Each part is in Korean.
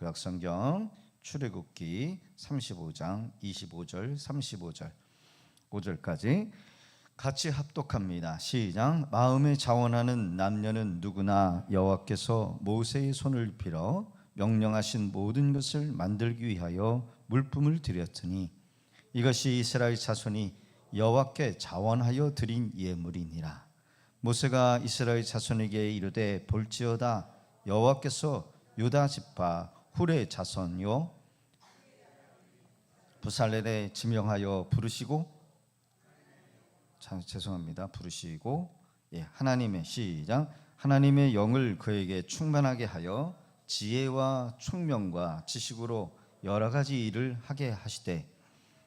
구약성경 출애굽기 35장 25절 35절 5절까지 같이 합독합니다. 시작. 마음에 자원하는 남녀는 누구나 여호와께서 모세의 손을 빌어 명령하신 모든 것을 만들기 위하여 물품을 드렸으니 이것이 이스라엘 자손이 여호와께 자원하여 드린 예물이니라. 모세가 이스라엘 자손에게 이르되 볼지어다 여호와께서 유다 지파 훌의 자손요 부살렐에 지명하여 부르시고 부르시고 하나님의 시작. 하나님의 영을 그에게 충만하게 하여 지혜와 총명과 지식으로 여러 가지 일을 하게 하시되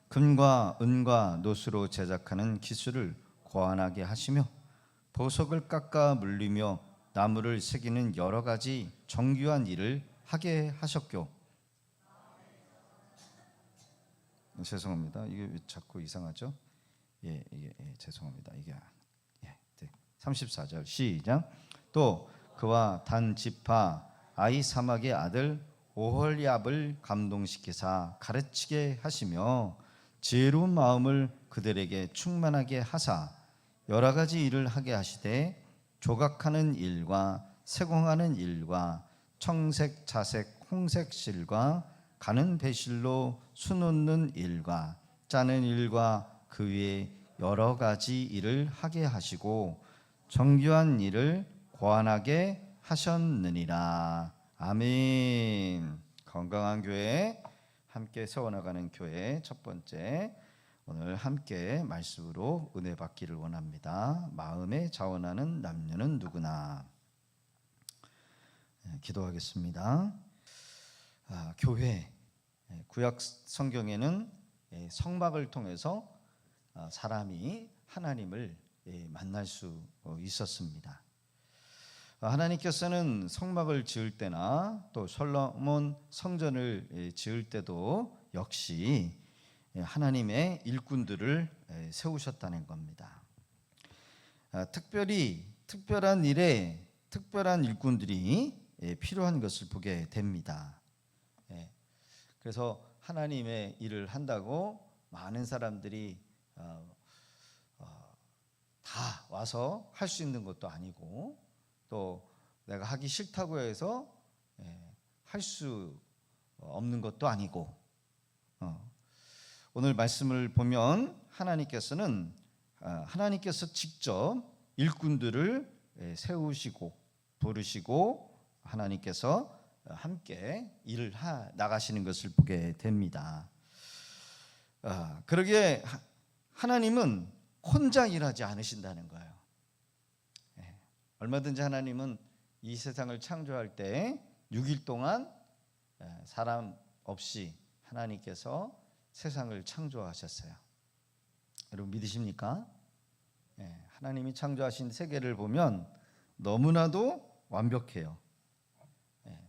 금과 은과 노수로 제작하는 기술을 고안하게 하시며 보석을 깎아 물리며 나무를 새기는 여러 가지 정교한 일을 하게 하셨고. 죄송합니다. 이게 왜 자꾸 이상하죠? 죄송합니다. 이게 34절 시작. 또 그와 단 지파 아히사막의 아들 오홀리압을 감동시키사 가르치게 하시며 지혜로운 마음을 그들에게 충만하게 하사 여러 가지 일을 하게 하시되 조각하는 일과 세공하는 일과 청색, 자색, 홍색 실과 가는 배실로 수놓는 일과 짜는 일과 그 위에 여러 가지 일을 하게 하시고 정교한 일을 고안하게 하셨느니라. 아멘. 건강한 교회, 함께 세워나가는 교회 첫 번째, 오늘 함께 말씀으로 은혜 받기를 원합니다. 마음에 자원하는 남녀는 누구나. 기도하겠습니다. 교회, 구약 성경에는 성막을 통해서 사람이 하나님을 만날 수 있었습니다. 하나님께서는 성막을 지을 때나 또 솔로몬 성전을 지을 때도 역시 하나님의 일꾼들을 세우셨다는 겁니다. 특별히 특별한 일에 특별한 일꾼들이 필요한 것을 보게 됩니다. 그래서 하나님의 일을 한다고 많은 사람들이 다 와서 할 수 있는 것도 아니고 또 내가 하기 싫다고 해서 할 수 없는 것도 아니고 오늘 말씀을 보면 하나님께서 직접 일꾼들을 세우시고 부르시고 하나님께서 함께 일을 나가시는 것을 보게 됩니다. 그러기에 하나님은 혼자 일하지 않으신다는 거예요. 얼마든지 하나님은 이 세상을 창조할 때 6일 동안 사람 없이 하나님께서 세상을 창조하셨어요. 여러분 믿으십니까? 하나님이 창조하신 세계를 보면 너무나도 완벽해요.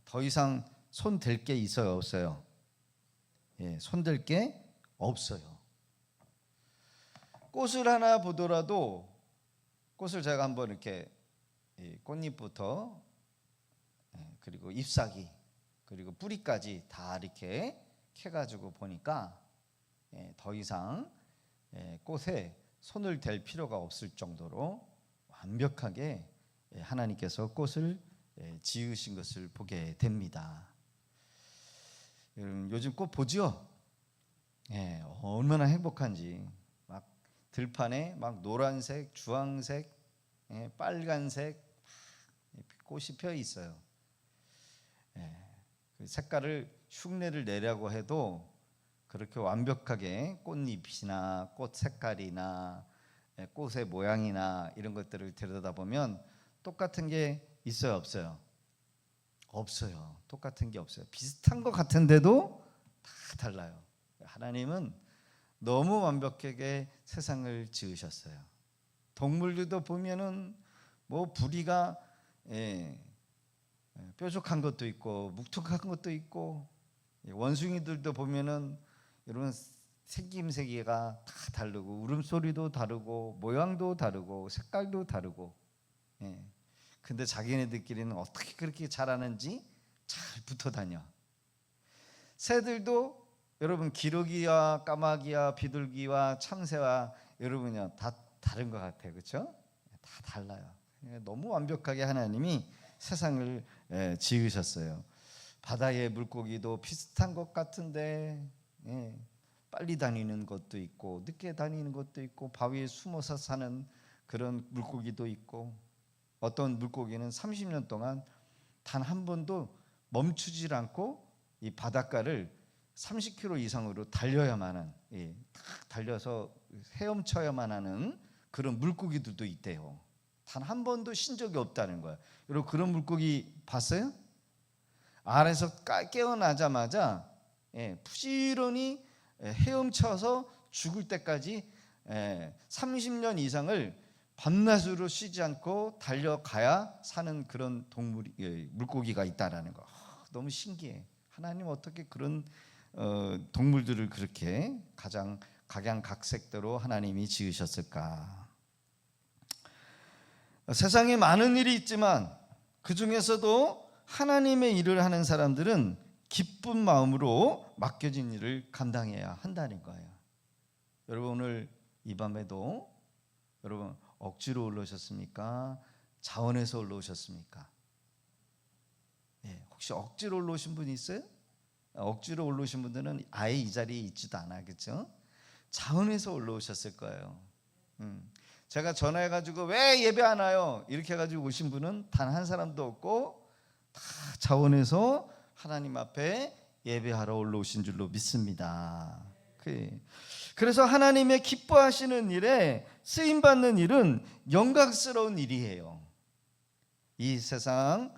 더 이상 손댈 게 있어요, 없어요? 손댈 게 없어요. 꽃을 하나 보더라도 꽃을 제가 한번 이렇게 꽃잎부터 그리고 잎사귀 그리고 뿌리까지 다 이렇게 캐가지고 보니까 더 이상 꽃에 손을 댈 필요가 없을 정도로 완벽하게 하나님께서 꽃을 지으신 것을 보게 됩니다. 요즘 꽃 보죠? 얼마나 행복한지. 막 들판에 막 노란색, 주황색, 빨간색 꽃이 펴 있어요. 그 색깔을 흉내를 내려고 해도 그렇게 완벽하게 꽃잎이나 꽃 색깔이나 꽃의 모양이나 이런 것들을 들여다보면 똑같은 게 있어요, 없어요? 없어요. 똑같은 게 없어요. 비슷한 것 같은데도 다 달라요. 하나님은 너무 완벽하게 세상을 지으셨어요. 동물들도 보면은 뭐 부리가 뾰족한 것도 있고 묵직한 것도 있고, 원숭이들도 보면은 여러분 생김새가 다 다르고 울음소리도 다르고 모양도 다르고 색깔도 다르고. 근데 자기네들끼리는 어떻게 그렇게 잘하는지 잘 붙어 다녀. 새들도 여러분 기러기와 까마귀와 비둘기와 참새와 여러분요 다 다른 것 같아요. 그렇죠? 다 달라요. 너무 완벽하게 하나님이 세상을 지으셨어요. 바다의 물고기도 비슷한 것 같은데 빨리 다니는 것도 있고 늦게 다니는 것도 있고 바위에 숨어서 사는 그런 물고기도 있고 어떤 물고기는 30년 동안 단 한 번도 멈추질 않고 이 바닷가를 30km 이상으로 달려야만 하는 탁 달려서 헤엄쳐야만 하는 그런 물고기들도 있대요. 단 한 번도 쉰 적이 없다는 거야. 여러분 그런 물고기 봤어요? 알에서 깨어나자마자 부지런히 헤엄쳐서 죽을 때까지 30년 이상을 밤낮으로 쉬지 않고 달려가야 사는 그런 물고기가 있다라는 거. 너무 신기해. 하나님 어떻게 그런 동물들을 그렇게 가장 각양각색대로 하나님이 지으셨을까? 세상에 많은 일이 있지만 그 중에서도 하나님의 일을 하는 사람들은 기쁜 마음으로 맡겨진 일을 감당해야 한다는 거예요. 여러분 오늘 이 밤에도 여러분 억지로 올라오셨습니까? 자원해서 올라오셨습니까? 혹시 억지로 올라오신 분이 있어요? 억지로 올라오신 분들은 아예 이 자리에 있지도 않아, 그렇죠? 자원해서 올라오셨을 거예요. 제가 전화해가지고 왜 예배 안 와요? 이렇게 해가지고 오신 분은 단 한 사람도 없고 다 자원해서 하나님 앞에 예배하러 올라오신 줄로 믿습니다. 그래서 하나님의 기뻐하시는 일에 쓰임받는 일은 영광스러운 일이에요. 이 세상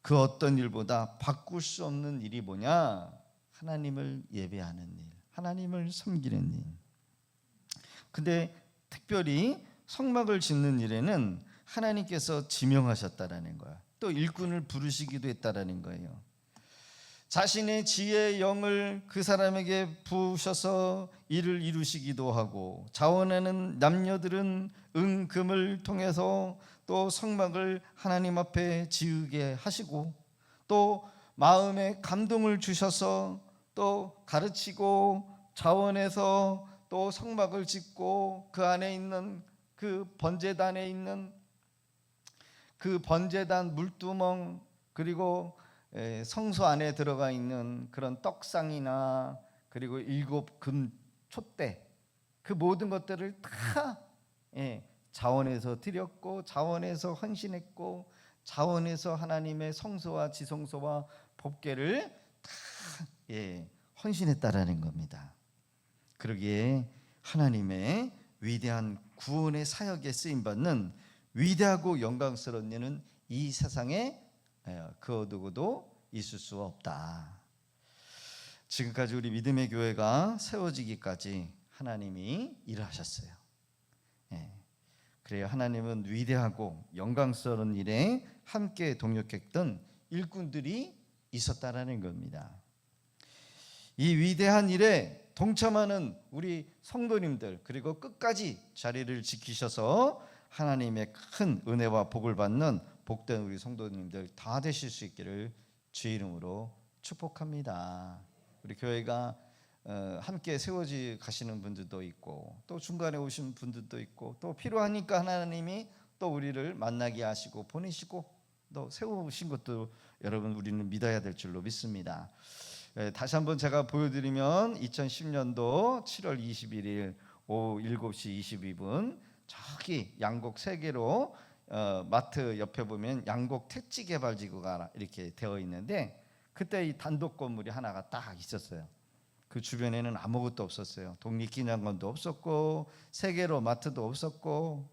그 어떤 일보다 바꿀 수 없는 일이 뭐냐? 하나님을 예배하는 일, 하나님을 섬기는 일. 근데 특별히 성막을 짓는 일에는 하나님께서 지명하셨다라는 거야. 또 일꾼을 부르시기도 했다라는 거예요. 자신의 지혜의 영을 그 사람에게 부으셔서 일을 이루시기도 하고 자원하는 남녀들은 은금을 통해서 또 성막을 하나님 앞에 지으게 하시고 또 마음에 감동을 주셔서 또 가르치고 자원해서 또 성막을 짓고 그 안에 있는 그 번제단에 있는 그 번제단 물두멍 그리고 성소 안에 들어가 있는 그런 떡상이나 그리고 7금 촛대 그 모든 것들을 다 자원해서 드렸고 자원해서 헌신했고 자원해서 하나님의 성소와 지성소와 법궤를 다 헌신했다라는 겁니다. 그러기에 하나님의 위대한 구원의 사역에 쓰임받는 위대하고 영광스러운 일은 이 세상에 그 누구도 있을 수 없다. 지금까지 우리 믿음의 교회가 세워지기까지 하나님이 일하셨어요. 그래요. 하나님은 위대하고 영광스러운 일에 함께 동역했던 일꾼들이 있었다라는 겁니다. 이 위대한 일에 동참하는 우리 성도님들 그리고 끝까지 자리를 지키셔서 하나님의 큰 은혜와 복을 받는 복된 우리 성도님들 다 되실 수 있기를 주의 이름으로 축복합니다. 우리 교회가 함께 세워지 가시는 분들도 있고 또 중간에 오신 분들도 있고 또 필요하니까 하나님이 또 우리를 만나게 하시고 보내시고 또 세우신 것도 여러분 우리는 믿어야 될 줄로 믿습니다. 다시 한번 제가 보여드리면 2010년도 7월 21일 오후 7시 22분 저기 양곡 3개로 마트 옆에 보면 양곡 택지개발지구가 이렇게 되어 있는데 그때 이 단독 건물이 하나가 딱 있었어요. 그 주변에는 아무것도 없었어요. 독립기념관도 없었고 3개로 마트도 없었고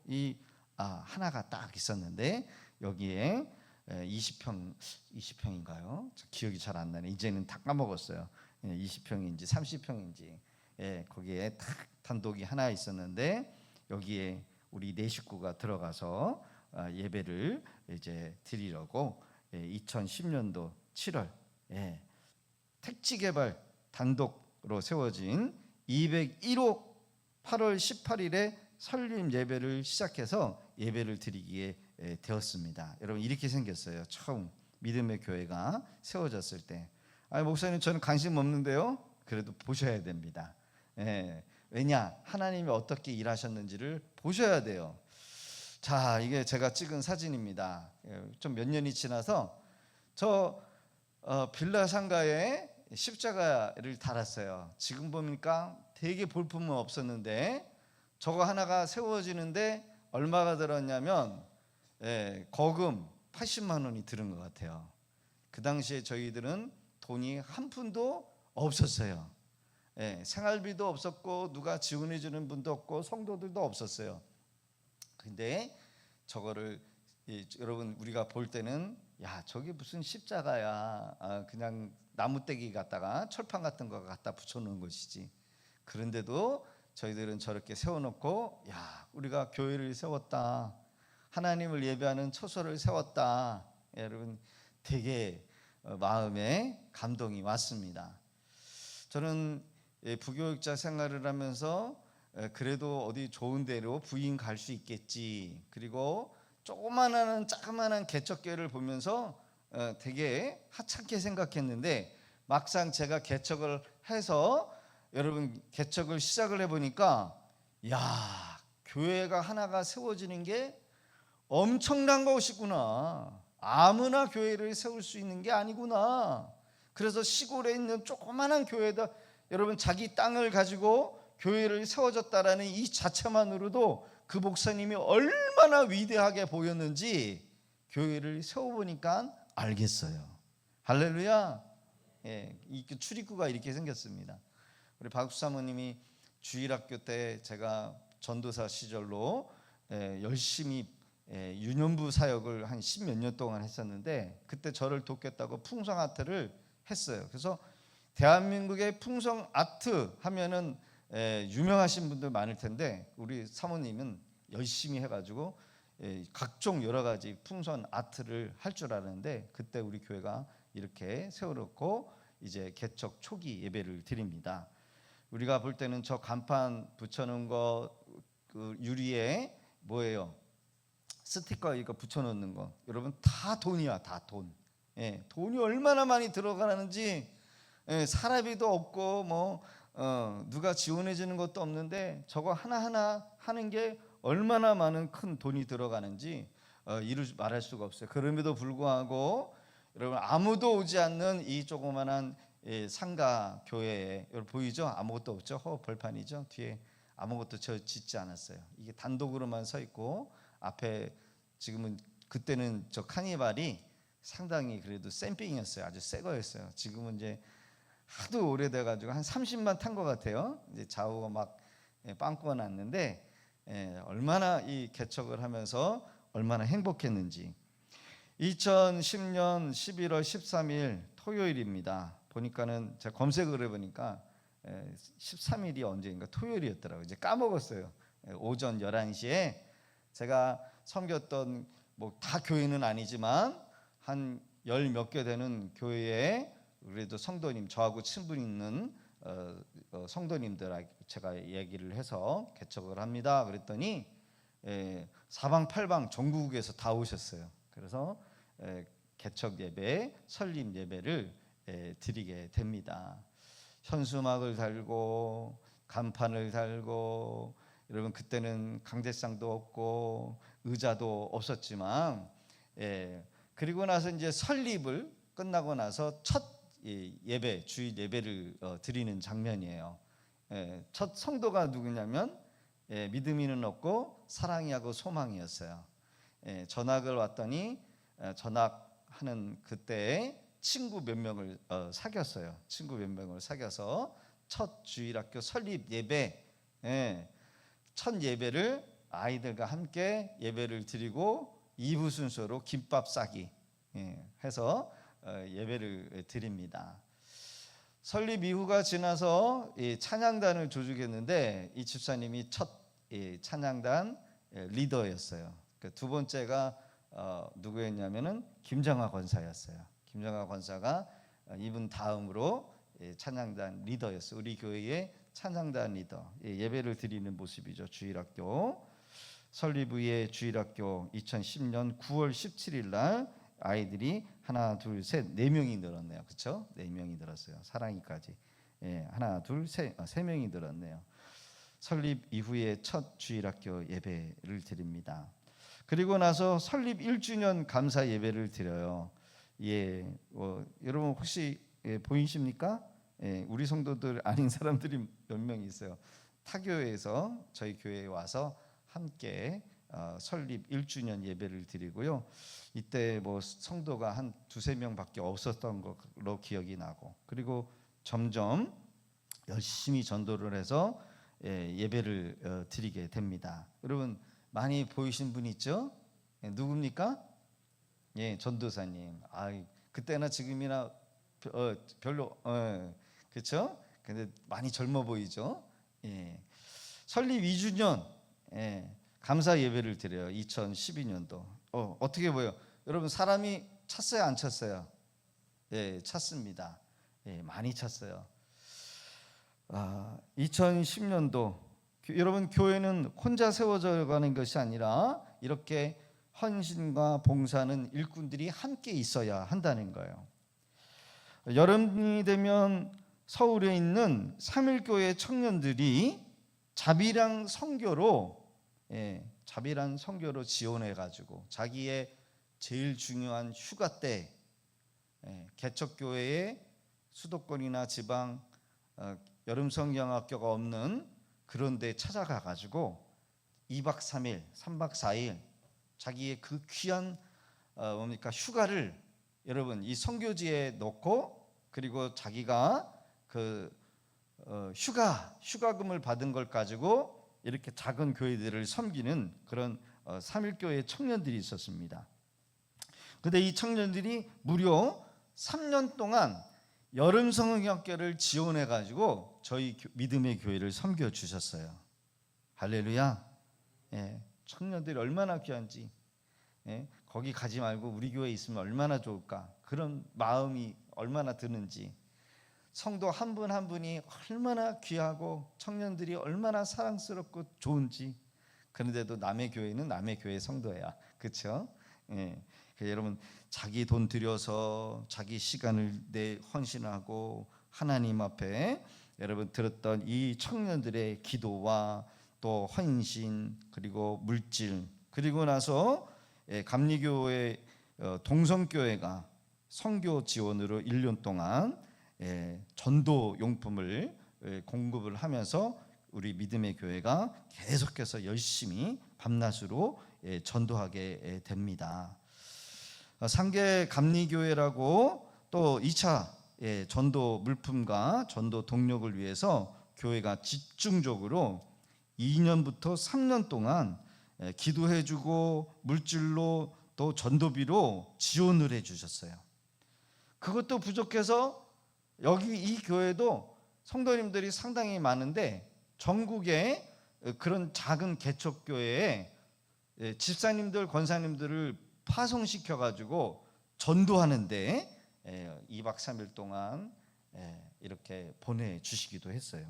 하나가 딱 있었는데 여기에 20평인가요? 기억이 잘 안 나네. 이제는 다 까먹었어요. 20평인지 30평인지 거기에 딱 단독이 하나 있었는데 여기에 우리 4식구가 들어가서 예배를 이제 드리려고 2010년도 7월 택지개발 단독으로 세워진 201호 8월 18일에 설립 예배를 시작해서 예배를 드리기에 되었습니다. 여러분 이렇게 생겼어요. 처음 믿음의 교회가 세워졌을 때 아니 목사님 저는 관심 없는데요. 그래도 보셔야 됩니다. 예, 왜냐 하나님이 어떻게 일하셨는지를 보셔야 돼요. 자, 이게 제가 찍은 사진입니다. 좀 몇 년이 지나서 저 빌라 상가에 십자가를 달았어요. 지금 보니까 되게 볼품은 없었는데 저거 하나가 세워지는데 얼마가 들었냐면 거금 80만 원이 들은 것 같아요. 그 당시에 저희들은 돈이 한 푼도 없었어요. 생활비도 없었고 누가 지원해 주는 분도 없고 성도들도 없었어요. 근데 저거를 여러분 우리가 볼 때는 야 저게 무슨 십자가야, 그냥 나무떼기 갖다가 철판 같은 거 갖다 붙여놓은 것이지. 그런데도 저희들은 저렇게 세워놓고 야 우리가 교회를 세웠다, 하나님을 예배하는 처소를 세웠다. 여러분 되게 마음에 감동이 왔습니다. 저는 부교육자 생활을 하면서 그래도 어디 좋은 데로 부인 갈 수 있겠지, 그리고 자그마한 개척교회를 보면서 되게 하찮게 생각했는데 막상 제가 개척을 해서 여러분 개척을 시작을 해보니까 야 교회가 하나가 세워지는 게 엄청난 것이구나, 아무나 교회를 세울 수 있는 게 아니구나. 그래서 시골에 있는 조그마한 교회다 여러분 자기 땅을 가지고 교회를 세워졌다라는 이 자체만으로도 그 목사님이 얼마나 위대하게 보였는지 교회를 세워보니까 알겠어요. 할렐루야. 이 출입구가 이렇게 생겼습니다. 우리 박수 사모님이 주일학교 때 제가 전도사 시절로 열심히 유년부 사역을 한 10몇 년 동안 했었는데 그때 저를 돕겠다고 풍성 아트를 했어요. 그래서 대한민국의 풍성 아트 하면은 유명하신 분들 많을 텐데 우리 사모님은 열심히 해가지고 각종 여러 가지 풍선 아트를 할 줄 아는데 그때 우리 교회가 이렇게 세워놓고 이제 개척 초기 예배를 드립니다. 우리가 볼 때는 저 간판 붙여놓은 거, 그 유리에 뭐예요? 스티커 이거 붙여놓는 거, 여러분 다 돈이야, 다 돈. 돈이 얼마나 많이 들어가는지, 사람비도 없고 뭐 누가 지원해 주는 것도 없는데 저거 하나하나 하는 게 얼마나 많은 큰 돈이 들어가는지 말할 수가 없어요. 그럼에도 불구하고 여러분 아무도 오지 않는 이 조그만한 상가 교회에 여러분 보이죠? 아무것도 없죠? 벌판이죠? 뒤에 아무것도 저 짓지 않았어요. 이게 단독으로만 서 있고 앞에 지금은, 그때는 저 카니발이 상당히 그래도 샘핑이었어요. 아주 새 거였어요. 지금은 이제 하도 오래돼 가지고 한 30만 탄 것 같아요. 이제 좌우가 막 빵꾸가 났는데 얼마나 이 개척을 하면서 얼마나 행복했는지. 2010년 11월 13일 토요일입니다. 보니까는 제가 검색을 해보니까 13일이 언제인가 토요일이었더라고요. 이제 까먹었어요. 오전 11시에 제가 섬겼던 뭐 다 교회는 아니지만 한 열 몇 개 되는 교회에 그래도 성도님, 저하고 친분 있는 성도님들 제가 얘기를 해서 개척을 합니다. 그랬더니 사방팔방 전국에서 다 오셨어요. 그래서 개척 예배, 설립 예배를 드리게 됩니다. 현수막을 달고 간판을 달고, 여러분 그때는 강대상도 없고 의자도 없었지만 그리고 나서 이제 설립을 끝나고 나서 첫 예배, 주일 예배를 드리는 장면이에요. 첫 성도가 누구냐면 믿음이는 없고 사랑이 하고 소망이었어요. 전학을 왔더니 전학하는 그때 친구 몇 명을 사귀었어요. 친구 몇 명을 사귀어서 첫 주일학교 설립 예배, 첫 예배를 아이들과 함께 예배를 드리고 2부 순서로 김밥 싸기 해서 예배를 드립니다. 설립 이후가 지나서 찬양단을 조직했는데 이 집사님이 첫 찬양단 리더였어요. 두 번째가 누구였냐면은 김정아 권사였어요. 김정아 권사가 이분 다음으로 찬양단 리더였어요. 우리 교회의 찬양단 리더, 예배를 드리는 모습이죠. 주일학교 설립 후에 주일학교 2010년 9월 17일 날 아이들이 하나, 둘, 셋, 네 명이 늘었네요. 그렇죠? 네 명이 늘었어요. 사랑이까지. 예, 하나, 둘, 세 명이 늘었네요. 설립 이후에 첫 주일학교 예배를 드립니다. 그리고 나서 설립 1주년 감사 예배를 드려요. 예, 여러분 혹시 보이십니까? 예, 우리 성도들 아닌 사람들이 몇 명 있어요. 타교에서 저희 교회에 와서 함께 설립 1주년 예배를 드리고요. 이때 뭐 성도가 한 두세 명밖에 없었던 걸로 기억이 나고, 그리고 점점 열심히 전도를 해서 예배를 드리게 됩니다. 여러분 많이 보이신 분 있죠? 누굽니까? 예, 전도사님. 그때나 지금이나 별로 그렇죠? 근데 많이 젊어 보이죠? 예. 설립 2주년 감사 예배를 드려요. 2012년도. 어떻게 보여? 여러분 사람이 찼어요, 안 찼어요? 예, 찼습니다. 예, 많이 찼어요. 2010년도 여러분 교회는 혼자 세워져 가는 것이 아니라 이렇게 헌신과 봉사는 일꾼들이 함께 있어야 한다는 거예요. 여름이 되면 서울에 있는 3일교회 청년들이 자비랑 선교로 지원해 가지고 자기의 제일 중요한 휴가 때 개척교회의 수도권이나 지방 여름 성경학교가 없는 그런 데 찾아가 가지고 2박 3일, 3박 4일 자기의 그 귀한 휴가를 여러분 이 선교지에 놓고, 그리고 자기가 그 휴가금을 받은 걸 가지고 이렇게 작은 교회들을 섬기는 그런 3일교회 청년들이 있었습니다. 근데 이 청년들이 무려 3년 동안 여름 성경학교를 지원해 가지고 저희 믿음의 교회를 섬겨 주셨어요. 할렐루야. 예, 청년들이 얼마나 귀한지. 거기 가지 말고 우리 교회에 있으면 얼마나 좋을까, 그런 마음이 얼마나 드는지, 성도 한 분 한 분이 얼마나 귀하고 청년들이 얼마나 사랑스럽고 좋은지. 그런데도 남의 교회는 남의 교회 성도야, 그렇죠? 예. 여러분 자기 돈 들여서 자기 시간을 내 헌신하고 하나님 앞에 여러분 들었던 이 청년들의 기도와 또 헌신, 그리고 물질, 그리고 나서 감리교회 동성교회가 선교 지원으로 1년 동안 전도 용품을 공급을 하면서 우리 믿음의 교회가 계속해서 열심히 밤낮으로 전도하게 됩니다. 상계 감리교회라고 또 2차 전도 물품과 전도 동력을 위해서 교회가 집중적으로 2년부터 3년 동안 기도해주고 물질로 또 전도비로 지원을 해주셨어요. 그것도 부족해서 여기 이 교회도 성도님들이 상당히 많은데 전국에 그런 작은 개척교회에 집사님들, 권사님들을 파송시켜 가지고 전도하는데 2박 3일 동안 이렇게 보내주시기도 했어요.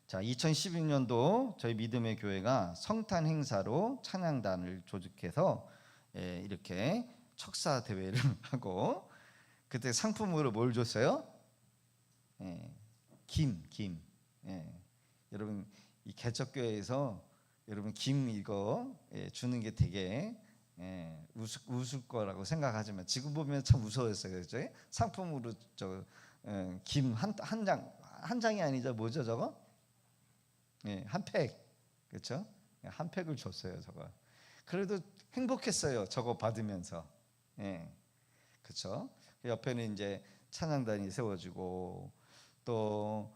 자, 2012년도 저희 믿음의 교회가 성탄 행사로 찬양단을 조직해서 이렇게 척사 대회를 하고, 그때 상품으로 뭘 줬어요? 김. 여러분 이 개척교회에서 여러분 김 이거 주는 게 되게 웃을 거라고 생각하지만 지금 보면 참 무서웠어요. 그렇죠? 상품으로 김 한 장이 아니죠. 뭐죠 저거? 한 팩. 그렇죠? 한 팩을 줬어요. 저거. 그래도 행복했어요. 저거 받으면서. 그렇죠? 옆에는 이제 찬양단이 세워지고, 또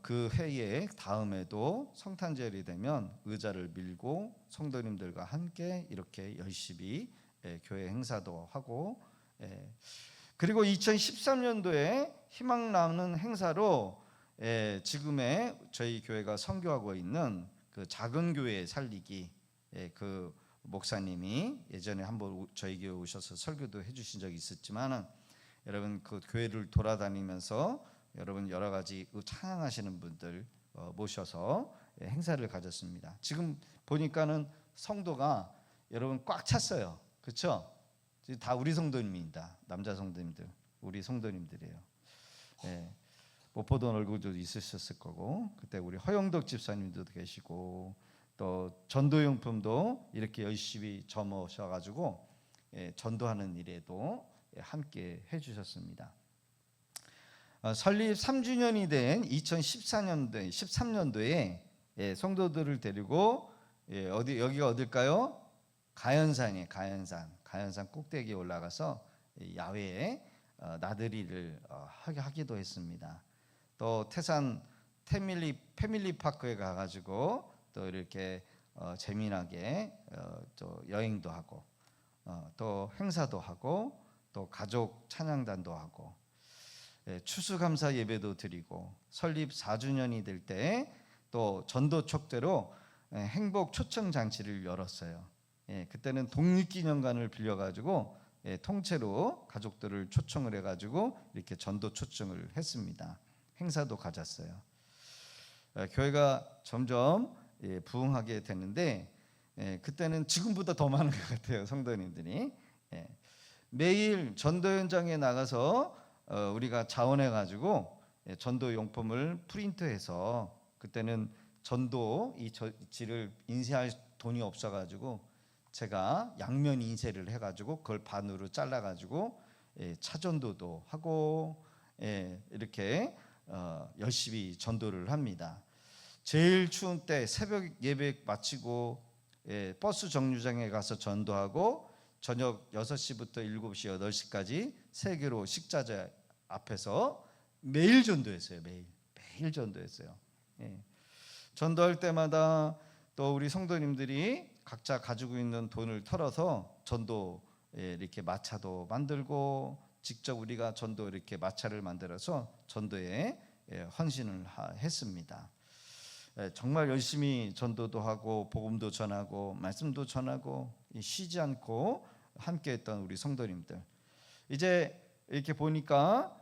그 해에 다음에도 성탄절이 되면 의자를 밀고 성도님들과 함께 이렇게 열심히 교회 행사도 하고, 그리고 2013년도에 희망 나는 행사로 지금의 저희 교회가 선교하고 있는 그 작은 교회 살리기, 그 목사님이 예전에 한번 저희 교회 오셔서 설교도 해주신 적이 있었지만, 여러분 그 교회를 돌아다니면서 여러분 여러 가지 찬양하시는 분들 모셔서 행사를 가졌습니다. 지금 보니까는 성도가 여러분 꽉 찼어요. 그렇죠? 다 우리 성도님입니다. 남자 성도님들, 우리 성도님들이에요. 예, 못 보던 얼굴도 있으셨을 거고, 그때 우리 허영덕 집사님도 계시고, 또 전도용품도 이렇게 열심히 점으셔가지고 전도하는 일에도 함께 해주셨습니다. 설립 3주년이 된 2013년도에 성도들을 데리고 여기가 어딜까요? 가연산이에요. 가연산 꼭대기에 올라가서 야외에 나들이를 하기도 했습니다. 또 태산 패밀리 파크에 가가지고 또 이렇게 재미나게 또 여행도 하고 또 행사도 하고 또 가족 찬양단도 하고 추수감사 예배도 드리고 설립 4주년이 될 때 또 전도 촉대로 행복 초청 장치를 열었어요. 그때는 독립기념관을 빌려가지고 통째로 가족들을 초청을 해가지고 이렇게 전도 초청을 했습니다. 행사도 가졌어요. 교회가 점점 부흥하게 되는데 그때는 지금보다 더 많은 것 같아요. 성도님들이 매일 전도 현장에 나가서 우리가 자원해가지고 전도 용품을 프린트해서, 그때는 전도 이 지를 인쇄할 돈이 없어가지고 제가 양면 인쇄를 해가지고 그걸 반으로 잘라가지고 차전도도 하고 이렇게 열심히 전도를 합니다. 제일 추운 때 새벽 예배 마치고 버스 정류장에 가서 전도하고 저녁 6시부터 7시, 8시까지 세계로 식자재 앞에서 매일 전도했어요. 매일 전도했어요. 전도할 때마다 또 우리 성도님들이 각자 가지고 있는 돈을 털어서 전도 이렇게 마차도 만들고 직접 우리가 전도 이렇게 마차를 만들어서 전도에 헌신을 했습니다. 정말 열심히 전도도 하고 복음도 전하고 말씀도 전하고 쉬지 않고 함께했던 우리 성도님들, 이제 이렇게 보니까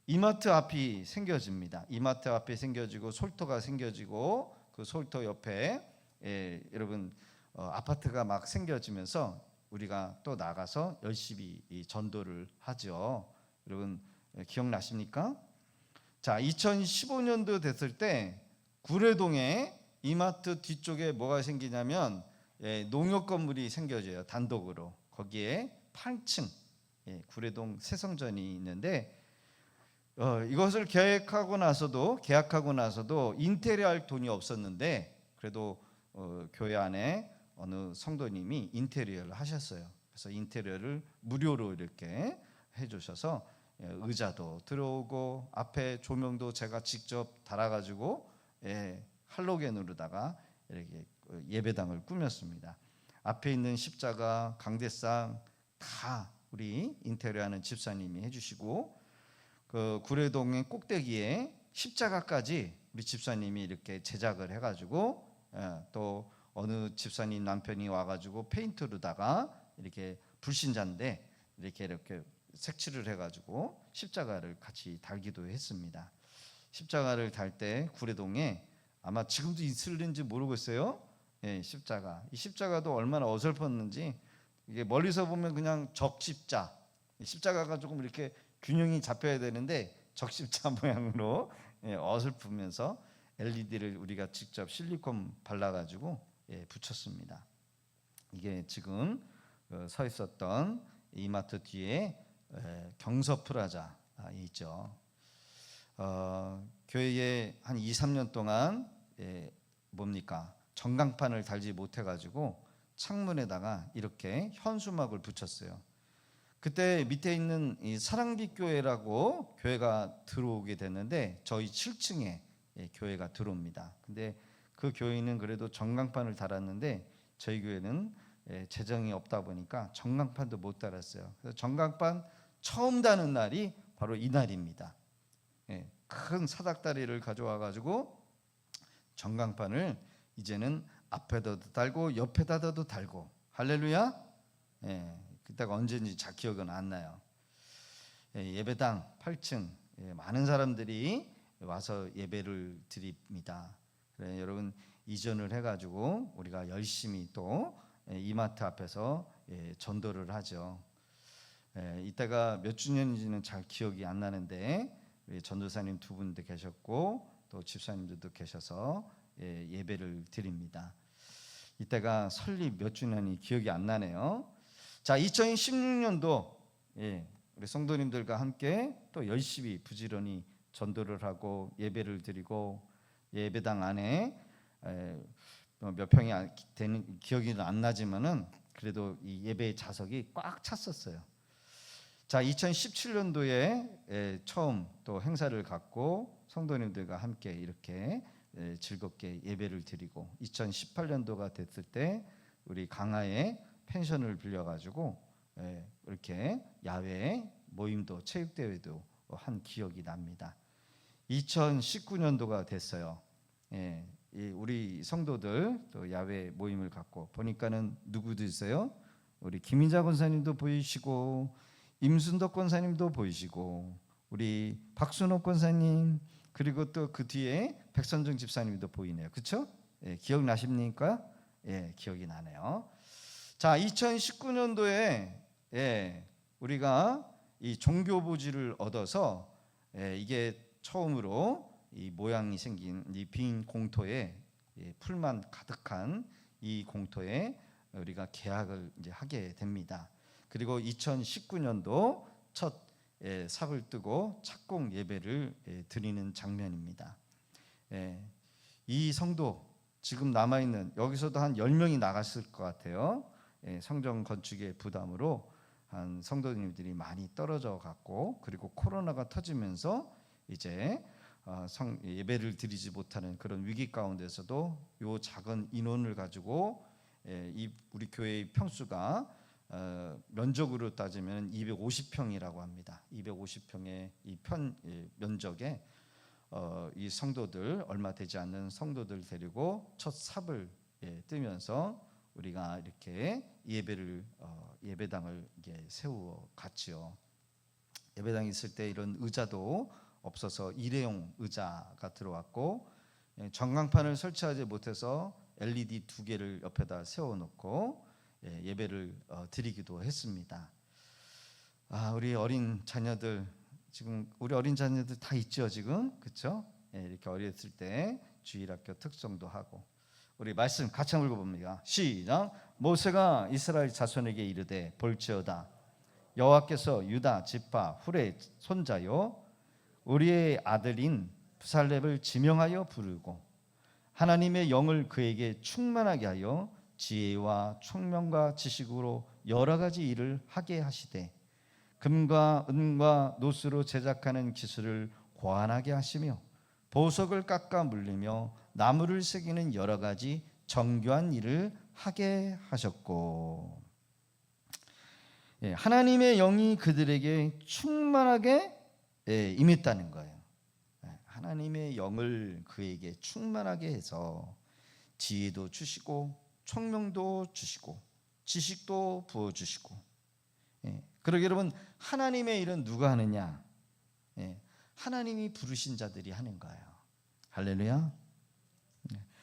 이마트 앞이 생겨집니다. 이마트 앞이 생겨지고 솔터가 생겨지고 그 솔터 옆에 여러분 아파트가 막 생겨지면서 우리가 또 나가서 열심히 전도를 하죠. 여러분 기억나십니까? 자, 2015년도 됐을 때 구례동에 이마트 뒤쪽에 뭐가 생기냐면 농협 건물이 생겨져요. 단독으로. 거기에 8층 구례동 새성전이 있는데 이것을 계약하고 나서도 인테리어 할 돈이 없었는데 그래도 교회 안에 어느 성도님이 인테리어를 하셨어요. 그래서 인테리어를 무료로 이렇게 해주셔서 의자도 들어오고 앞에 조명도 제가 직접 달아가지고 할로겐으로다가 이렇게 예배당을 꾸몄습니다. 앞에 있는 십자가, 강대상 다 우리 인테리어하는 집사님이 해주시고 그 구례동의 꼭대기에 십자가까지 우리 집사님이 이렇게 제작을 해가지고 또 어느 집사님 남편이 와가지고 페인트로다가 이렇게 불신자인데 이렇게 색칠을 해가지고 십자가를 같이 달기도 했습니다. 십자가를 달 때 구례동에 아마 지금도 있을는지 모르겠어요. 십자가. 이 십자가도 얼마나 어설펐는지 이게 멀리서 보면 그냥 적십자. 십자가가 조금 이렇게 균형이 잡혀야 되는데 적십자 모양으로 어설프면서 LED를 우리가 직접 실리콘 발라가지고 붙였습니다. 이게 지금 서 있었던 이마트 뒤에 경서프라자 있죠. 교회에 한 2-3년 동안 전광판을 달지 못해가지고 창문에다가 이렇게 현수막을 붙였어요. 그때 밑에 있는 이 사랑빛 교회라고 교회가 들어오게 됐는데 저희 7층에 교회가 들어옵니다. 근데 그 교회는 그래도 전광판을 달았는데 저희 교회는 재정이 없다 보니까 전광판도 못 달았어요. 그래서 전광판 처음 다는 날이 바로 이 날입니다. 큰 사닥다리를 가져와 가지고 전광판을 이제는 앞에다도 달고 옆에다도 달고 할렐루야. 그때가 언제인지 잘 기억은 안 나요. 예배당 8층 많은 사람들이 와서 예배를 드립니다. 그래, 여러분 이전을 해가지고 우리가 열심히 또 이마트 앞에서 전도를 하죠. 이때가 몇 주년인지는 잘 기억이 안 나는데 전도사님 두 분도 계셨고 또 집사님들도 계셔서 예배를 드립니다. 이때가 설립 몇 주년이 기억이 안 나네요. 자, 2016년도 우리 성도님들과 함께 또 열심히 부지런히 전도를 하고 예배를 드리고 예배당 안에 몇 평이 되는 기억이 안 나지만은 그래도 이 예배 좌석이 꽉 찼었어요. 자, 2017년도에 처음 또 행사를 갖고 성도님들과 함께 이렇게 즐겁게 예배를 드리고 2018년도가 됐을 때 우리 강화에 펜션을 빌려가지고 이렇게 야외 모임도 체육대회도 한 기억이 납니다. 2019년도가 됐어요. 우리 성도들 또 야외 모임을 갖고 보니까는 누구도 있어요? 우리 김인자 권사님도 보이시고 임순덕 권사님도 보이시고 우리 박순옥 권사님 그리고 또 그 뒤에 백선정 집사님도 보이네요. 그렇죠? 기억나십니까? 기억이 나네요. 자, 2019년도에 우리가 이 종교부지를 얻어서 이게 처음으로 이 모양이 생긴 이 빈 공터에 풀만 가득한 이 공터에 우리가 개학을 이제 하게 됩니다. 그리고 2019년도 첫 삽을 뜨고 착공 예배를 드리는 장면입니다. 이 성도 지금 남아있는 여기서도 한 10명이 나갔을 것 같아요. 성전 건축의 부담으로 한 성도님들이 많이 떨어져 갔고 그리고 코로나가 터지면서 이제 예배를 드리지 못하는 그런 위기 가운데서도 요 작은 인원을 가지고 이 우리 교회의 평수가 면적으로 따지면 250평이라고 합니다. 250평의 이 면적에 이 성도들 얼마 되지 않는 성도들 데리고 첫 삽을 뜨면서 우리가 이렇게 예배당을 세우어 갔지요. 예배당 있을 때 이런 의자도 없어서 일회용 의자가 들어왔고 전광판을 설치하지 못해서 LED 2개를 옆에다 세워놓고 예배를 드리기도 했습니다. 우리 어린 자녀들 지금 우리 어린 자녀들 다 있죠 지금 그렇죠? 이렇게 어렸을 때 주일학교 특성도 하고 우리 말씀 같이 한번 읽어봅니다. 시작. 모세가 이스라엘 자손에게 이르되 볼지어다 여호와께서 유다 지파 훌의 손자요 우리의 아들인 브살렙을 지명하여 부르고 하나님의 영을 그에게 충만하게 하여 지혜와 총명과 지식으로 여러 가지 일을 하게 하시되 금과 은과 노스로 제작하는 기술을 고안하게 하시며 보석을 깎아 물리며 나무를 새기는 여러 가지 정교한 일을 하게 하셨고 하나님의 영이 그들에게 충만하게 임했다는 거예요. 하나님의 영을 그에게 충만하게 해서 지혜도 주시고 총명도 주시고 지식도 부어주시고 그러게 여러분 하나님의 일은 누가 하느냐? 하나님이 부르신 자들이 하는 거예요. 할렐루야.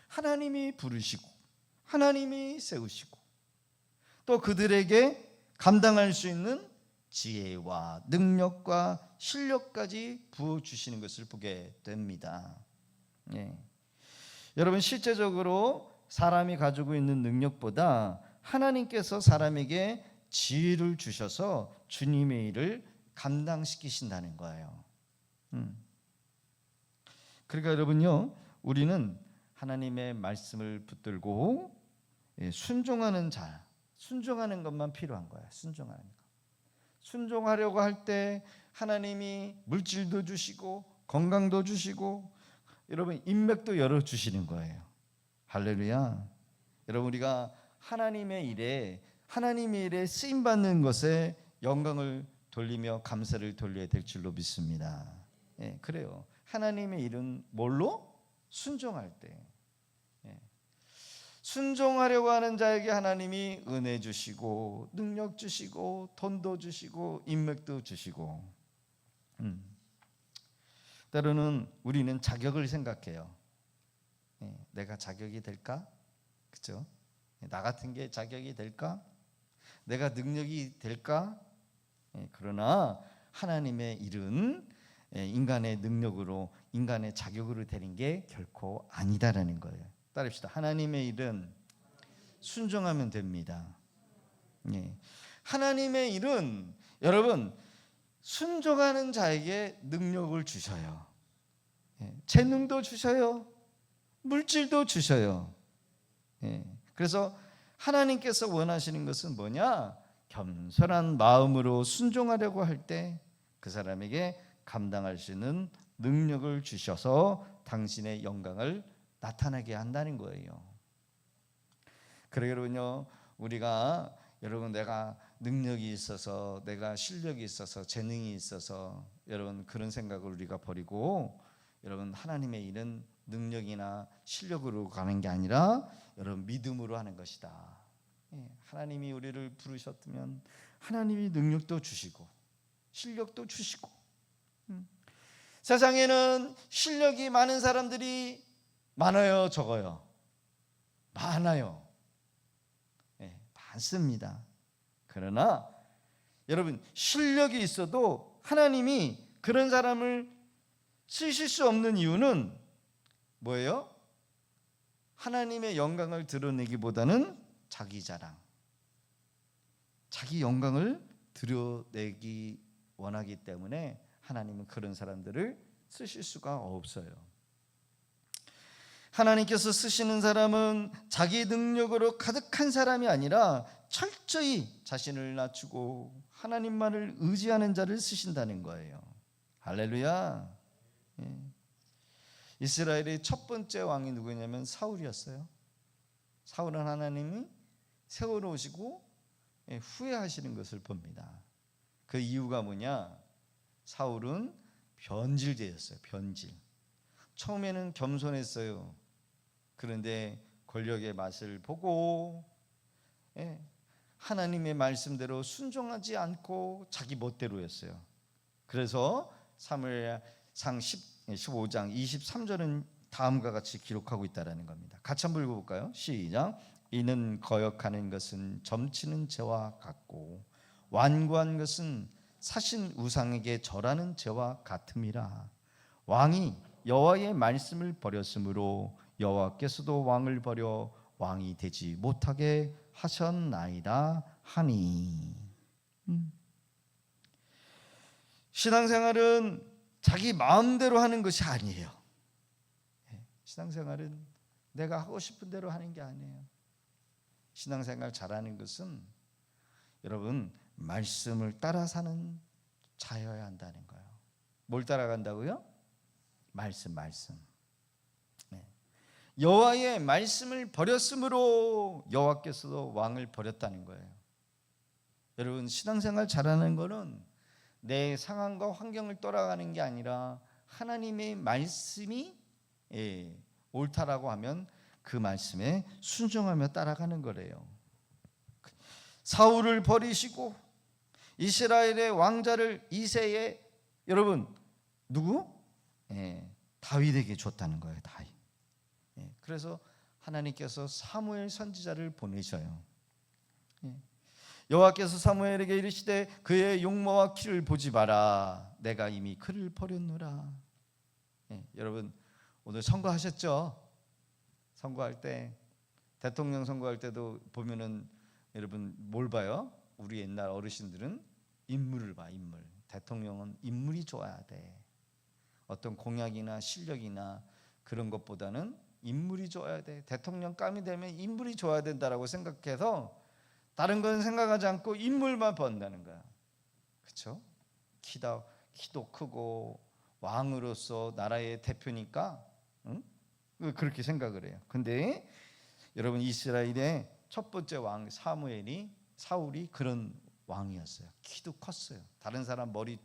하나님이 부르시고 하나님이 세우시고 또 그들에게 감당할 수 있는 지혜와 능력과 실력까지 부어주시는 것을 보게 됩니다. 여러분 실제적으로 사람이 가지고 있는 능력보다 하나님께서 사람에게 지혜를 주셔서 주님의 일을 감당시키신다는 거예요. 그러니까 여러분요 우리는 하나님의 말씀을 붙들고 순종하는 자 순종하는 것만 필요한 거예요. 순종하는 것. 순종하려고 할 때 하나님이 물질도 주시고 건강도 주시고 여러분 인맥도 열어주시는 거예요. 할렐루야. 여러분 우리가 하나님의 일에 쓰임받는 것에 영광을 돌리며 감사를 돌려야 될 줄로 믿습니다. 그래요. 하나님의 일은 뭘로? 순종할 때. 순종하려고 하는 자에게 하나님이 은혜 주시고 능력 주시고 돈도 주시고 인맥도 주시고 때로는 우리는 자격을 생각해요. 내가 자격이 될까? 그렇죠? 나 같은 게 자격이 될까? 내가 능력이 될까? 그러나 하나님의 일은 인간의 능력으로, 인간의 자격으로 되는 게 결코 아니다라는 거예요. 따릅시다. 하나님의 일은 순종하면 됩니다. 하나님의 일은 여러분 순종하는 자에게 능력을 주셔요. 재능도 주셔요. 물질도 주셔요. 그래서 하나님께서 원하시는 것은 뭐냐? 겸손한 마음으로 순종하려고 할 때 그 사람에게 감당할 수 있는 능력을 주셔서 당신의 영광을 나타나게 한다는 거예요. 그래 여러분요, 우리가 여러분 내가 능력이 있어서, 내가 실력이 있어서, 재능이 있어서 여러분 그런 생각을 우리가 버리고, 여러분 하나님의 일은 능력이나 실력으로 가는 게 아니라 여러분 믿음으로 하는 것이다. 하나님이 우리를 부르셨으면 하나님이 능력도 주시고 실력도 주시고, 세상에는 실력이 많은 사람들이 많아요, 적어요? 많아요. 많습니다. 그러나 여러분 실력이 있어도 하나님이 그런 사람을 쓰실 수 없는 이유는 뭐예요? 하나님의 영광을 드러내기보다는 자기 자랑, 자기 영광을 드러내기 원하기 때문에 하나님은 그런 사람들을 쓰실 수가 없어요. 하나님께서 쓰시는 사람은 자기 능력으로 가득한 사람이 아니라 철저히 자신을 낮추고 하나님만을 의지하는 자를 쓰신다는 거예요. 할렐루야. 이스라엘의 첫 번째 왕이 누구냐면 사울이었어요. 사울은 하나님이 세워놓으시고 후회하시는 것을 봅니다. 그 이유가 뭐냐? 사울은 변질되었어요. 변질. 처음에는 겸손했어요. 그런데 권력의 맛을 보고 하나님의 말씀대로 순종하지 않고 자기 멋대로였어요. 그래서 사무엘상 15장 23절은 다음과 같이 기록하고 있다라는 겁니다. 같이 한번 읽어볼까요? 시작. 이는 거역하는 것은 점치는 죄와 같고 완고한 것은 사신 우상에게 절하는 죄와 같음이라. 왕이 여호와의 말씀을 버렸으므로 여호와께서도 왕을 버려 왕이 되지 못하게 하셨나이다 하니. 신앙생활은 자기 마음대로 하는 것이 아니에요. 신앙생활은 내가 하고 싶은 대로 하는 게 아니에요. 신앙생활 잘하는 것은 여러분 말씀을 따라 사는 자여야 한다는 거예요. 뭘 따라간다고요? 말씀. 여호와의 말씀을 버렸으므로 여호와께서도 왕을 버렸다는 거예요. 여러분 신앙생활 잘하는 거는 내 상황과 환경을 따라가는 게 아니라 하나님의 말씀이 옳다라고 하면 그 말씀에 순종하며 따라가는 거래요. 사울을 버리시고 이스라엘의 왕자를 이새에 여러분 누구? 다윗에게 줬다는 거예요. 다윗. 그래서 하나님께서 사무엘 선지자를 보내셔요. 여호와께서 사무엘에게 이르시되 그의 용모와 키를 보지 마라. 내가 이미 그를 버렸노라. 여러분 오늘 선거하셨죠? 선거할 때 대통령 선거할 때도 보면은 여러분 뭘 봐요? 우리 옛날 어르신들은 인물을 봐. 인물. 대통령은 인물이 좋아야 돼. 어떤 공약이나 실력이나 그런 것보다는 인물이 좋아야 돼. 대통령감이 되면 인물이 좋아야 된다라고 생각해서 다른 건 생각하지 않고 인물만 본다는 거야. 그렇죠? 키도 크고 왕으로서 나라의 대표니까 그렇게 생각을 해요. 근데 여러분 이스라엘의 첫 번째 왕 사울이 그런 왕이었어요. 키도 컸어요. 다른 사람 머리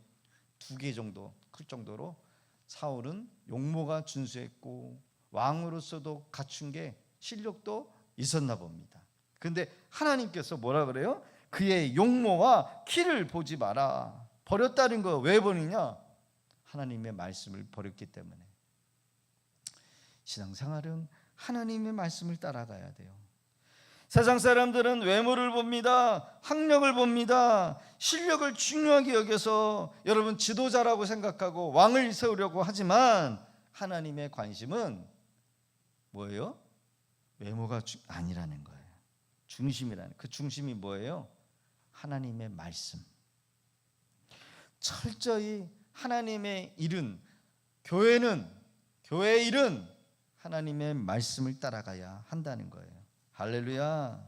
2개 정도 클 정도로 사울은 용모가 준수했고 왕으로서도 갖춘 게 실력도 있었나 봅니다. 근데 하나님께서 뭐라 그래요? 그의 용모와 키를 보지 마라. 버렸다는 거 왜 버리냐? 하나님의 말씀을 버렸기 때문에. 신앙생활은 하나님의 말씀을 따라가야 돼요. 세상 사람들은 외모를 봅니다. 학력을 봅니다. 실력을 중요하게 여겨서 여러분 지도자라고 생각하고 왕을 세우려고 하지만 하나님의 관심은 뭐예요? 외모가 아니라는 거예요. 중심이라는, 그 중심이 뭐예요? 하나님의 말씀. 철저히 하나님의 일은, 교회의 일은 하나님의 말씀을 따라가야 한다는 거예요. 할렐루야.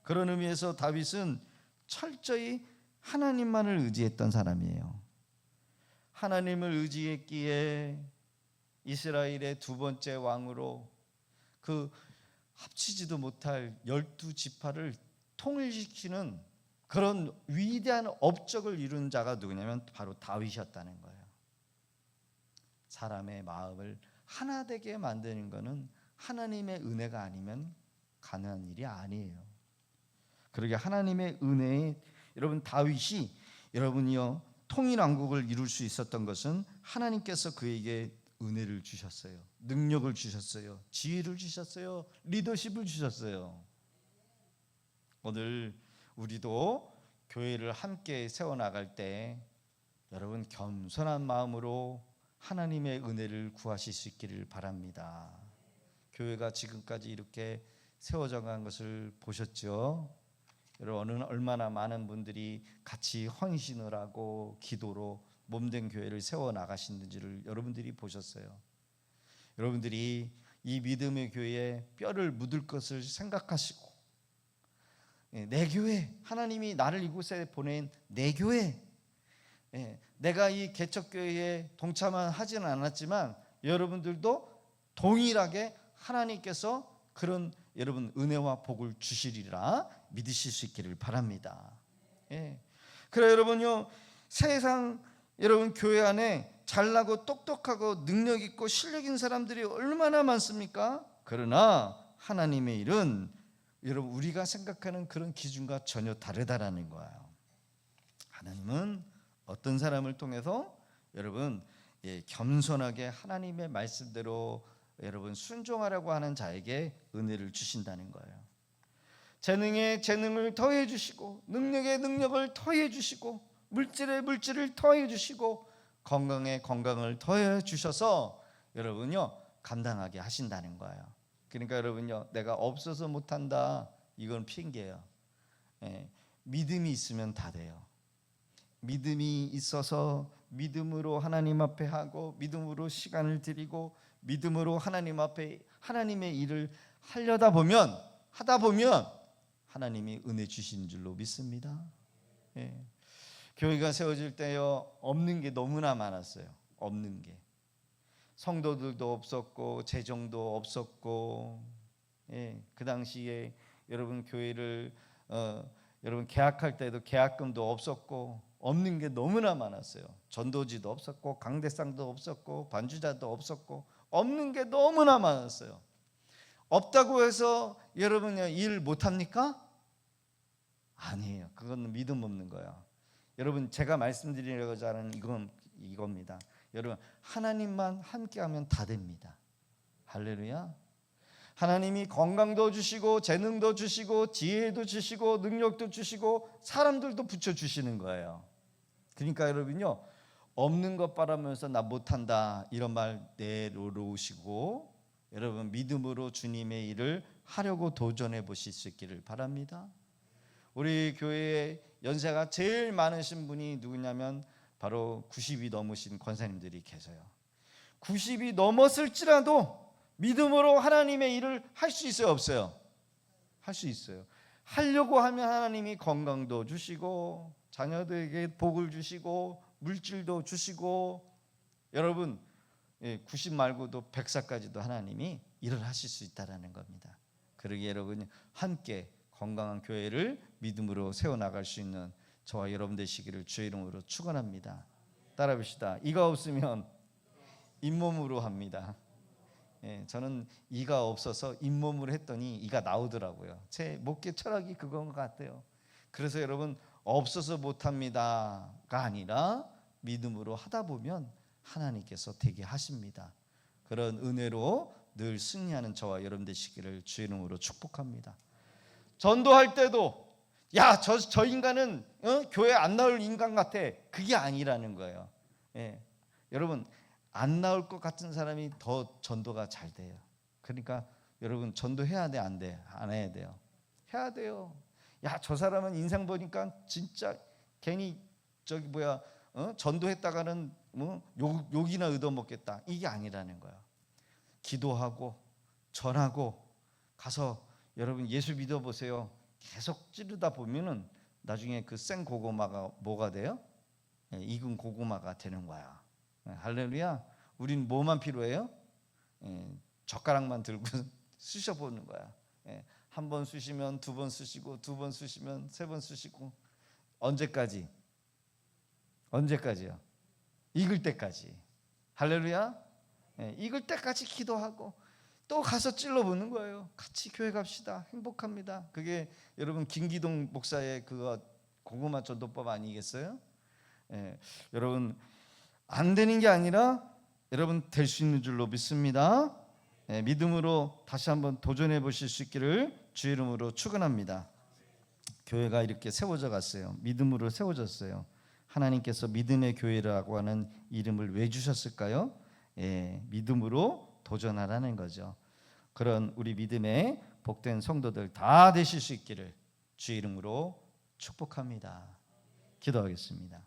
그런 의미에서 다윗은 철저히 하나님만을 의지했던 사람이에요. 하나님을 의지했기에 이스라엘의 두 번째 왕으로 그 합치지도 못할 12지파를 통일시키는 그런 위대한 업적을 이룬 자가 누구냐면 바로 다윗이었다는 거예요. 사람의 마음을 하나 되게 만드는 것은 하나님의 은혜가 아니면 가능한 일이 아니에요. 그러게 하나님의 은혜에 여러분 다윗이 여러분이요 통일왕국을 이룰 수 있었던 것은 하나님께서 그에게 은혜를 주셨어요. 능력을 주셨어요. 지혜를 주셨어요. 리더십을 주셨어요. 오늘 우리도 교회를 함께 세워나갈 때 여러분 겸손한 마음으로 하나님의 은혜를 구하실 수 있기를 바랍니다. 교회가 지금까지 이렇게 세워져 간 것을 보셨죠? 여러분 얼마나 많은 분들이 같이 헌신을 하고 기도로 몸된 교회를 세워나가시는지를 여러분들이 보셨어요. 여러분들이 이 믿음의 교회에 뼈를 묻을 것을 생각하시고 내 교회, 하나님이 나를 이곳에 보낸 내 교회, 내가 이 개척교회에 동참은 하지는 않았지만 여러분들도 동일하게 하나님께서 그런 여러분 은혜와 복을 주시리라 믿으실 수 있기를 바랍니다. 그래 여러분요 세상 여러분 교회 안에 잘나고 똑똑하고 능력 있고 실력 있는 사람들이 얼마나 많습니까? 그러나 하나님의 일은 여러분 우리가 생각하는 그런 기준과 전혀 다르다라는 거예요. 하나님은 어떤 사람을 통해서 여러분 겸손하게 하나님의 말씀대로 여러분 순종하려고 하는 자에게 은혜를 주신다는 거예요. 재능에 재능을 더해 주시고 능력에 능력을 더해 주시고 물질에 물질을 더해 주시고 건강에 건강을 더해 주셔서 여러분요 감당하게 하신다는 거예요. 그러니까 여러분요 내가 없어서 못한다 이건 핑계예요. 믿음이 있으면 다 돼요. 믿음이 있어서 믿음으로 하나님 앞에 하고 믿음으로 시간을 드리고 믿음으로 하나님 앞에 하나님의 일을 하다 보면 하나님이 은혜 주신 줄로 믿습니다. 교회가 세워질 때요 없는 게 너무나 많았어요. 없는 게 성도들도 없었고 재정도 없었고 그 당시에 여러분 교회를 여러분 계약할 때도 계약금도 없었고 없는 게 너무나 많았어요. 전도지도 없었고 강대상도 없었고 반주자도 없었고 없는 게 너무나 많았어요. 없다고 해서 여러분 일 못합니까? 아니에요. 그건 믿음 없는 거예요. 여러분 제가 말씀드리려고 하는 이겁니다. 여러분 하나님만 함께하면 다 됩니다. 할렐루야. 하나님이 건강도 주시고 재능도 주시고 지혜도 주시고 능력도 주시고 사람들도 붙여주시는 거예요. 그러니까 여러분요 없는 것 바라면서 나 못한다 이런 말 내놓으시고 여러분 믿음으로 주님의 일을 하려고 도전해 보실 수 있기를 바랍니다. 우리 교회에 연세가 제일 많으신 분이 누구냐면 바로 90이 넘으신 권사님들이 계세요. 90이 넘었을지라도 믿음으로 하나님의 일을 할 수 있어요 없어요? 할 수 있어요. 하려고 하면 하나님이 건강도 주시고 자녀들에게 복을 주시고 물질도 주시고 여러분 90 말고도 100살까지도 하나님이 일을 하실 수 있다는 겁니다. 그러기에 여러분 함께 건강한 교회를 믿음으로 세워나갈 수 있는 저와 여러분 되시기를 주의 이름으로 축원합니다. 따라합시다. 이가 없으면 잇몸으로 합니다. 저는 이가 없어서 잇몸으로 했더니 이가 나오더라고요. 제 목회 철학이 그건 것 같아요. 그래서 여러분 없어서 못합니다가 아니라 믿음으로 하다 보면 하나님께서 되게 하십니다. 그런 은혜로 늘 승리하는 저와 여러분 되시기를 주의 이름으로 축복합니다. 전도할 때도 야, 저 인간은 교회 안 나올 인간 같아. 그게 아니라는 거예요. 예. 여러분, 안 나올 것 같은 사람이 더 전도가 잘 돼요. 그러니까 여러분, 전도해야 돼, 안 돼? 안 해야 돼요. 해야 돼요. 야, 저 사람은 인생 보니까 진짜 괜히 전도했다가는 욕이나 얻어먹겠다. 이게 아니라는 거예요. 기도하고 전하고 가서 여러분 예수 믿어보세요. 계속 찌르다 보면은 나중에 그 생 고구마가 뭐가 돼요? 익은 고구마가 되는 거야. 할렐루야. 우린 뭐만 필요해요? 젓가락만 들고 쑤셔보는 거야. 한 번 쑤시면 두 번 쑤시고, 두 번 쑤시면 세 번 쑤시고. 언제까지? 언제까지요? 익을 때까지. 할렐루야. 익을 때까지 기도하고 또 가서 찔러보는 거예요. 같이 교회 갑시다. 행복합니다. 그게 여러분 김기동 목사의 그거 고구마 전도법 아니겠어요? 여러분 안 되는 게 아니라 여러분 될 수 있는 줄로 믿습니다. 믿음으로 다시 한번 도전해 보실 수 있기를 주의 이름으로 축원합니다. 교회가 이렇게 세워져 갔어요. 믿음으로 세워졌어요. 하나님께서 믿음의 교회라고 하는 이름을 왜 주셨을까요? 믿음으로 도전하라는 거죠. 그런 우리 믿음의 복된 성도들 다 되실 수 있기를 주의 이름으로 축복합니다. 기도하겠습니다.